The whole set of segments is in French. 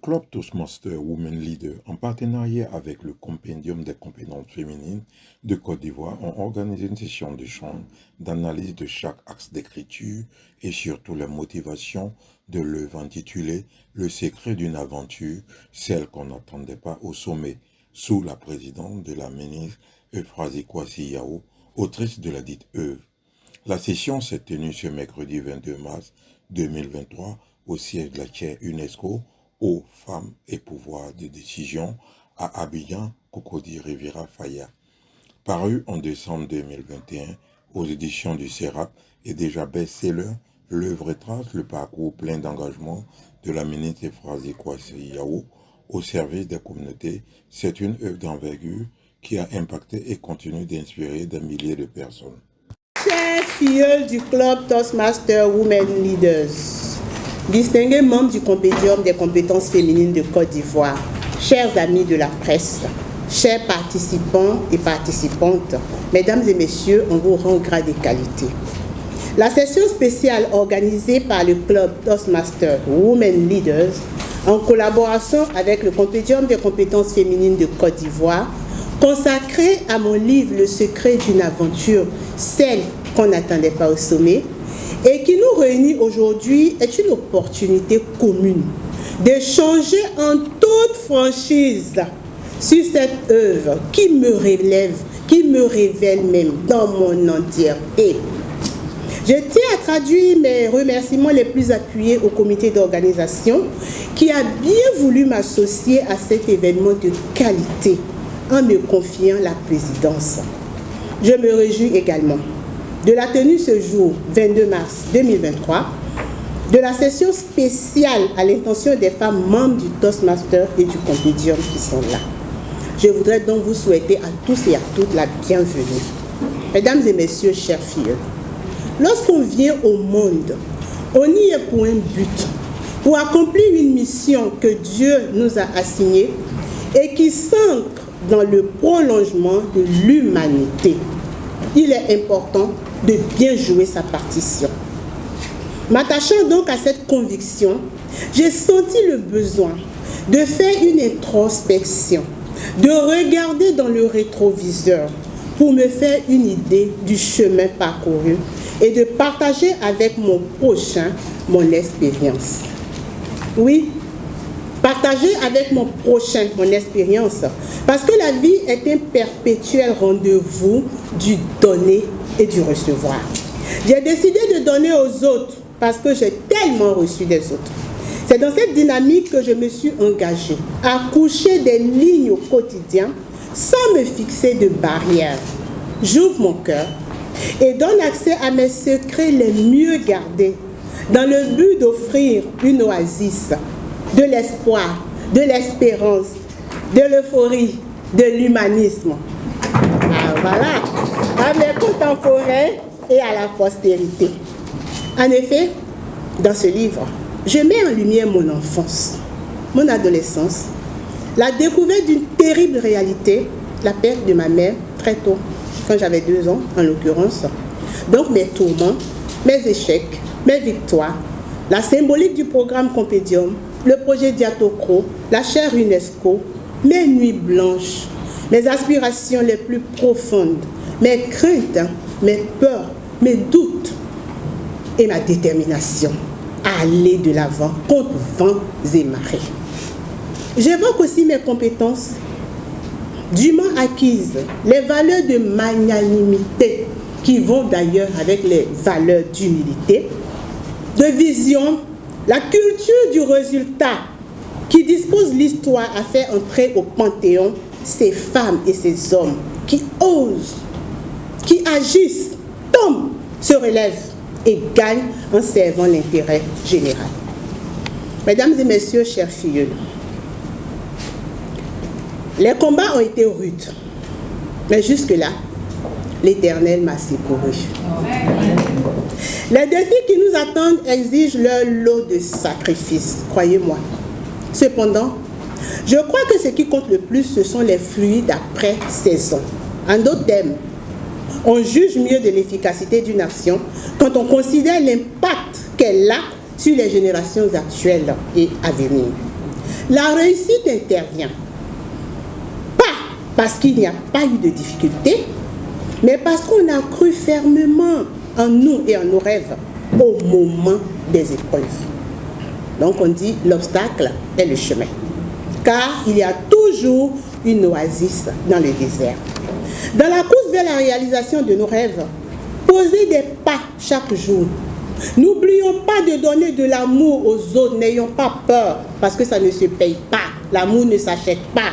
Club Toastmaster Women Leader, en partenariat avec le Compendium des compétences féminines de Côte d'Ivoire, ont organisé une session d'échange, d'analyse de chaque axe d'écriture et surtout la motivation de l'œuvre intitulée « Le secret d'une aventure, celle qu'on n'attendait pas au sommet », sous la présidence de la ministre Euphrasie Kwasi-Yao, autrice de la dite œuvre. La session s'est tenue ce mercredi 22 mars 2023 au siège de la chaire UNESCO aux femmes et pouvoir de décision à Abidjan, Cocody Riviera Faya. Paru en décembre 2021 aux éditions du CERAP et déjà best-seller, l'œuvre retrace le parcours plein d'engagement de la ministre Euphrasie Kwasi-Yao au service des communautés. C'est une œuvre d'envergure qui a impacté et continue d'inspirer des milliers de personnes. Chers filles du Club Toastmaster Women Leaders, distingués membres du Compendium des compétences féminines de Côte d'Ivoire, chers amis de la presse, chers participants et participantes, mesdames et messieurs, on vous rend grade et qualité. La session spéciale organisée par le Club Toastmaster Women Leaders en collaboration avec le Compendium des compétences féminines de Côte d'Ivoire, consacrée à mon livre « Le secret d'une aventure, celle qu'on n'attendait pas au sommet », et qui nous réunit aujourd'hui est une opportunité commune d'échanger en toute franchise sur cette œuvre qui me révèle même dans mon entièreté. Je tiens à traduire mes remerciements les plus appuyés au comité d'organisation qui a bien voulu m'associer à cet événement de qualité en me confiant la présidence. Je me réjouis également de la tenue ce jour, 22 mars 2023, de la session spéciale à l'intention des femmes membres du Toastmaster et du Compendium qui sont là. Je voudrais donc vous souhaiter à tous et à toutes la bienvenue. Mesdames et messieurs, chers filles, lorsqu'on vient au monde, on y est pour un but, pour accomplir une mission que Dieu nous a assignée et qui s'ancre dans le prolongement de l'humanité. Il est important de bien jouer sa partition. M'attachant donc à cette conviction, j'ai senti le besoin de faire une introspection, de regarder dans le rétroviseur pour me faire une idée du chemin parcouru et de partager avec mon prochain mon expérience. Oui, partager avec mon prochain mon expérience, parce que la vie est un perpétuel rendez-vous du donner et du recevoir. J'ai décidé de donner aux autres parce que j'ai tellement reçu des autres. C'est dans cette dynamique que je me suis engagée à coucher des lignes au quotidien sans me fixer de barrières. J'ouvre mon cœur et donne accès à mes secrets les mieux gardés dans le but d'offrir une oasis de l'espoir, de l'espérance, de l'euphorie, de l'humanisme. Ah, voilà, à mes contemporains et à la postérité. En effet, dans ce livre, je mets en lumière mon enfance, mon adolescence, la découverte d'une terrible réalité, la perte de ma mère très tôt, quand j'avais 2 ans en l'occurrence. Donc mes tourments, mes échecs, mes victoires, la symbolique du programme Compendium, le projet Diatocro, la chaire UNESCO, mes nuits blanches, mes aspirations les plus profondes, mes craintes, mes peurs, mes doutes et ma détermination à aller de l'avant contre vents et marées. J'évoque aussi mes compétences dûment acquises, les valeurs de magnanimité qui vont d'ailleurs avec les valeurs d'humilité, de vision, la culture du résultat qui dispose l'histoire à faire entrer au panthéon ces femmes et ces hommes qui osent, qui agissent, tombent, se relèvent et gagnent en servant l'intérêt général. Mesdames et messieurs, chers filles, les combats ont été rudes, mais jusque-là, l'Éternel m'a secouru. Les défis qui nous attendent exigent leur lot de sacrifices, croyez-moi. Cependant, je crois que ce qui compte le plus, ce sont les fruits d'après saison. En d'autres termes, on juge mieux de l'efficacité d'une action quand on considère l'impact qu'elle a sur les générations actuelles et à venir. La réussite intervient pas parce qu'il n'y a pas eu de difficulté, mais parce qu'on a cru fermement en nous et en nos rêves au moment des épreuves. Donc on dit l'obstacle est le chemin, car il y a toujours une oasis dans le désert. Dans la course vers la réalisation de nos rêves, posez des pas chaque jour. N'oublions pas de donner de l'amour aux autres, n'ayons pas peur, parce que ça ne se paye pas. L'amour ne s'achète pas.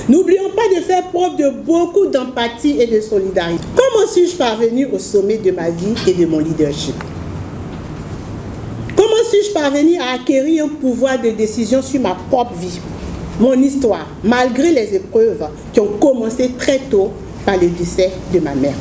N'oublions pas de faire preuve de beaucoup d'empathie et de solidarité. Comment suis-je parvenu au sommet de ma vie et de mon leadership? Comment suis-je parvenu à acquérir un pouvoir de décision sur ma propre vie, mon histoire, malgré les épreuves qui ont commencé très tôt par le décès de ma mère?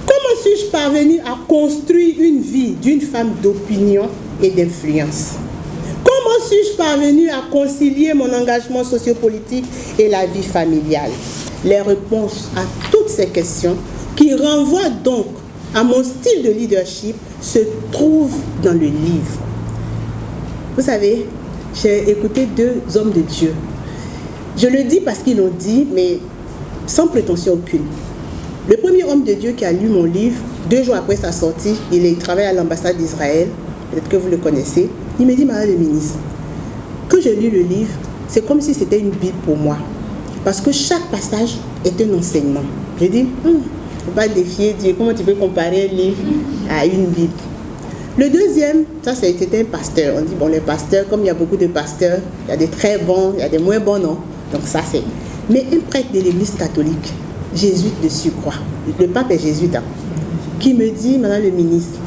Comment suis-je parvenu à construire une vie d'une femme d'opinion et d'influence? Comment suis-je parvenu à concilier mon engagement sociopolitique et la vie familiale? Les réponses à toutes ces questions, qui renvoient donc à mon style de leadership, se trouvent dans le livre. Vous savez, j'ai écouté 2 hommes de Dieu. Je le dis parce qu'ils l'ont dit, mais sans prétention aucune. Le premier homme de Dieu qui a lu mon livre, 2 jours après sa sortie, il travaille à l'ambassade d'Israël, peut-être que vous le connaissez. Il me dit, Madame le ministre, quand je lis le livre, c'est comme si c'était une Bible pour moi. Parce que chaque passage est un enseignement. Je dis, il ne faut pas défier Dieu. Comment tu peux comparer un livre à une Bible? Le deuxième, ça c'était un pasteur. On dit, bon, les pasteurs, comme il y a beaucoup de pasteurs, il y a des très bons, il y a des moins bons, non? Donc ça c'est... Mais un prêtre de l'église catholique, jésuite de surcroît, le pape est jésuite, hein, qui me dit, Madame le ministre,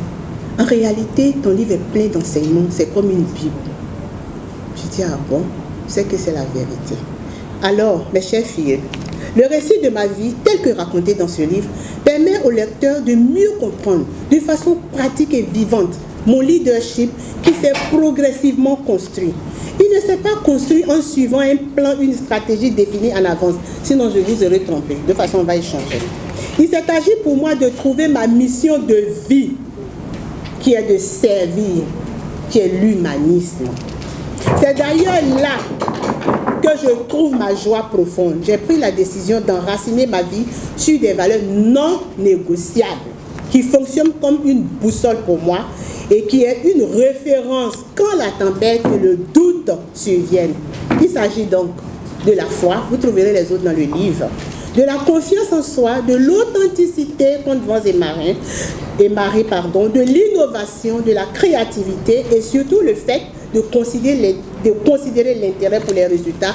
en réalité, ton livre est plein d'enseignements, c'est comme une Bible. Je dis, ah bon, c'est que c'est la vérité. Alors, mes chers filles, le récit de ma vie, tel que raconté dans ce livre, permet au lecteur de mieux comprendre, de façon pratique et vivante, mon leadership qui s'est progressivement construit. Il ne s'est pas construit en suivant un plan, une stratégie définie en avance. Sinon, je vous aurais trompé. De toute façon, on va échanger. Il s'est agi pour moi de trouver ma mission de vie, qui est de servir, qui est l'humanisme. C'est d'ailleurs là que je trouve ma joie profonde. J'ai pris la décision d'enraciner ma vie sur des valeurs non négociables, qui fonctionnent comme une boussole pour moi et qui est une référence quand la tempête et le doute surviennent. Il s'agit donc de la foi, vous trouverez les autres dans le livre, de la confiance en soi, de l'authenticité contre vents et marées, de l'innovation, de la créativité et surtout le fait de considérer l'intérêt pour les résultats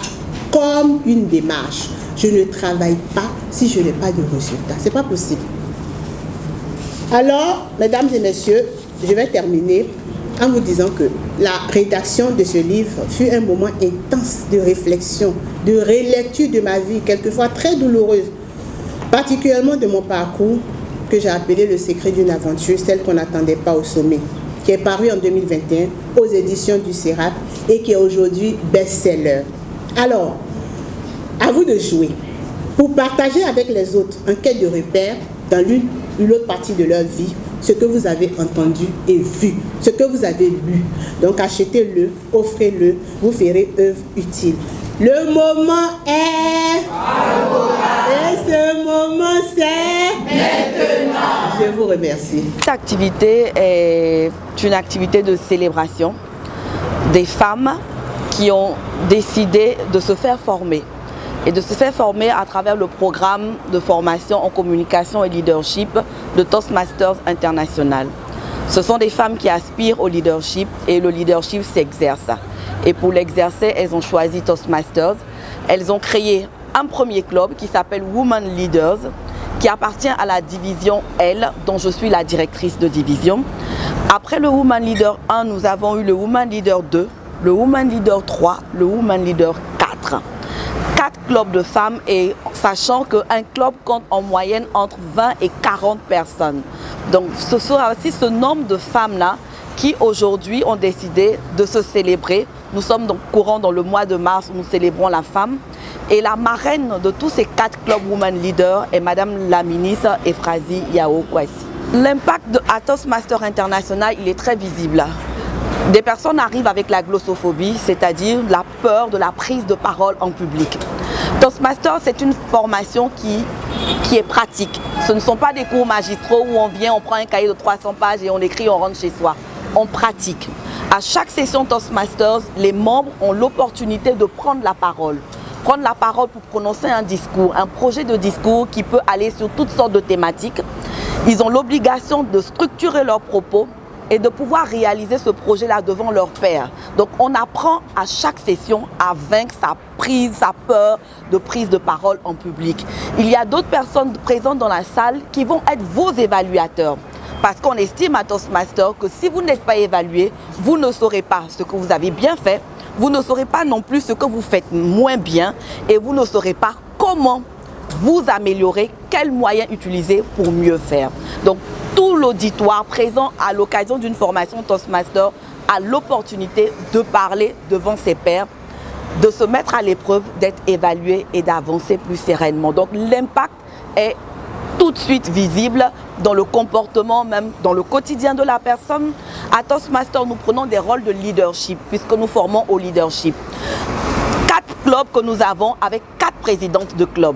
comme une démarche. Je ne travaille pas si je n'ai pas de résultats. Ce n'est pas possible. Alors, mesdames et messieurs, je vais terminer en vous disant que la rédaction de ce livre fut un moment intense de réflexion, de relecture de ma vie, quelquefois très douloureuse, particulièrement de mon parcours que j'ai appelé Le secret d'une aventure, celle qu'on n'attendait pas au sommet, qui est paru en 2021 aux éditions du CERAP et qui est aujourd'hui best-seller. Alors, à vous de jouer pour partager avec les autres en quête de repères dans l'une ou l'autre partie de leur vie, ce que vous avez entendu et vu, ce que vous avez lu. Donc achetez-le, offrez-le, vous ferez œuvre utile. Le moment est... Et ce moment c'est... Maintenant. Je vous remercie. Cette activité est une activité de célébration des femmes qui ont décidé de se faire former. Et de se faire former à travers le programme de formation en communication et leadership de Toastmasters International. Ce sont des femmes qui aspirent au leadership et le leadership s'exerce. Et pour l'exercer, elles ont choisi Toastmasters. Elles ont créé un premier club qui s'appelle Women Leaders, qui appartient à la division L, dont je suis la directrice de division. Après le Women Leader 1, nous avons eu le Women Leader 2, le Women Leader 3, le Women Leader 4. 4 clubs de femmes, et sachant qu'un club compte en moyenne entre 20 et 40 personnes. Donc ce sera aussi ce nombre de femmes-là qui aujourd'hui ont décidé de se célébrer. Nous sommes donc courant dans le mois de mars où nous célébrons la femme. Et la marraine de tous ces 4 clubs Women Leaders est Madame la ministre Ephrasie Yao Kwasi. L'impact de Toastmasters International, il est très visible. Des personnes arrivent avec la glossophobie, c'est-à-dire la peur de la prise de parole en public. Toastmaster, c'est une formation qui est pratique. Ce ne sont pas des cours magistraux où on vient, on prend un cahier de 300 pages et on écrit, on rentre chez soi. On pratique. À chaque session Toastmasters, les membres ont l'opportunité de prendre la parole. Prendre la parole pour prononcer un discours, un projet de discours qui peut aller sur toutes sortes de thématiques. Ils ont l'obligation de structurer leurs propos et de pouvoir réaliser ce projet-là devant leur pairs. Donc on apprend à chaque session à vaincre sa peur de prise de parole en public. Il y a d'autres personnes présentes dans la salle qui vont être vos évaluateurs. Parce qu'on estime à Toastmaster que si vous n'êtes pas évalué, vous ne saurez pas ce que vous avez bien fait, vous ne saurez pas non plus ce que vous faites moins bien et vous ne saurez pas comment vous améliorer, quels moyens utiliser pour mieux faire. Donc tout l'auditoire présent à l'occasion d'une formation Toastmaster a l'opportunité de parler devant ses pairs, de se mettre à l'épreuve, d'être évalué et d'avancer plus sereinement. Donc l'impact est tout de suite visible dans le comportement, même dans le quotidien de la personne. À Toastmaster, nous prenons des rôles de leadership puisque nous formons au leadership. 4 clubs que nous avons avec 4 présidentes de clubs.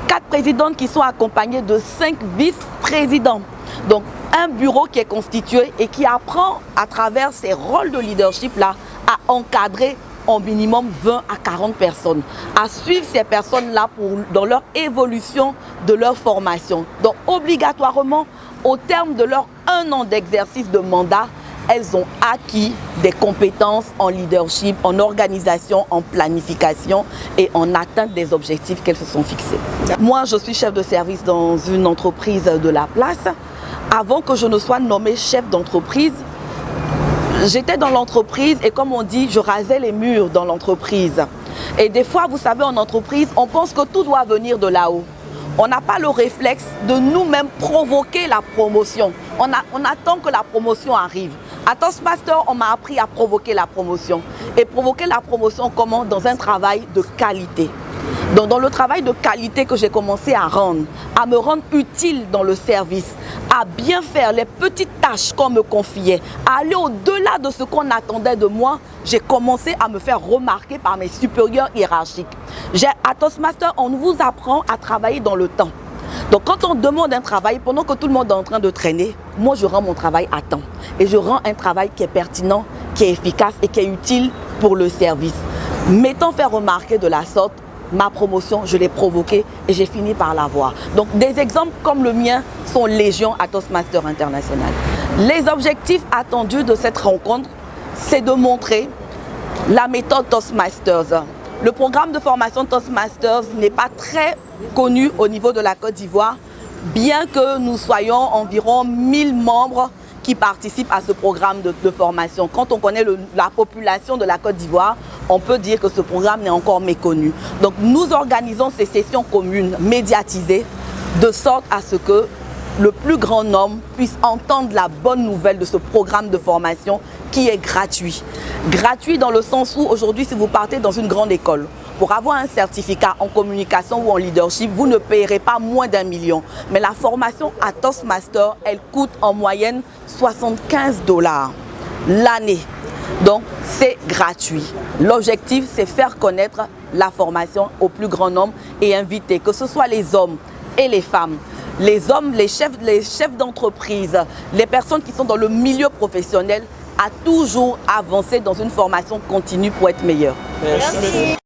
4 présidentes qui sont accompagnées de 5 vice-présidents. Donc un bureau qui est constitué et qui apprend à travers ces rôles de leadership-là à encadrer au minimum 20 à 40 personnes, à suivre ces personnes-là dans leur évolution de leur formation. Donc obligatoirement, au terme de leur 1 an d'exercice de mandat, elles ont acquis des compétences en leadership, en organisation, en planification et en atteinte des objectifs qu'elles se sont fixés. Moi, je suis chef de service dans une entreprise de la place. Avant que je ne sois nommée chef d'entreprise, j'étais dans l'entreprise et comme on dit, je rasais les murs dans l'entreprise. Et des fois, vous savez, en entreprise, on pense que tout doit venir de là-haut. On n'a pas le réflexe de nous-mêmes provoquer la promotion. On attend que la promotion arrive. À Toastmaster, on m'a appris à provoquer la promotion. Et provoquer la promotion comment? Dans un travail de qualité. Donc, dans le travail de qualité que j'ai commencé à me rendre utile dans le service, à bien faire les petites tâches qu'on me confiait, à aller au-delà de ce qu'on attendait de moi, j'ai commencé à me faire remarquer par mes supérieurs hiérarchiques. À Toastmaster, on vous apprend à travailler dans le temps. Donc quand on demande un travail, pendant que tout le monde est en train de traîner, moi je rends mon travail à temps. Et je rends un travail qui est pertinent, qui est efficace et qui est utile pour le service. M'étant fait remarquer de la sorte, ma promotion, je l'ai provoquée et j'ai fini par l'avoir. Donc des exemples comme le mien sont légion à Toastmaster International. Les objectifs attendus de cette rencontre, c'est de montrer la méthode Toastmasters. Le programme de formation Toastmasters n'est pas très connu au niveau de la Côte d'Ivoire, bien que nous soyons environ 1000 membres qui participent à ce programme de formation. Quand on connaît la population de la Côte d'Ivoire, on peut dire que ce programme n'est encore méconnu. Donc nous organisons ces sessions communes médiatisées de sorte à ce que le plus grand nombre puisse entendre la bonne nouvelle de ce programme de formation qui est gratuit. Gratuit dans le sens où aujourd'hui, si vous partez dans une grande école, pour avoir un certificat en communication ou en leadership, vous ne payerez pas moins d'1 million. Mais la formation à Toastmaster, elle coûte en moyenne 75 $ l'année. Donc, c'est gratuit. L'objectif, c'est faire connaître la formation au plus grand nombre et inviter, que ce soit les hommes et les femmes, les hommes, les chefs d'entreprise, les personnes qui sont dans le milieu professionnel, à toujours avancer dans une formation continue pour être meilleur. Merci.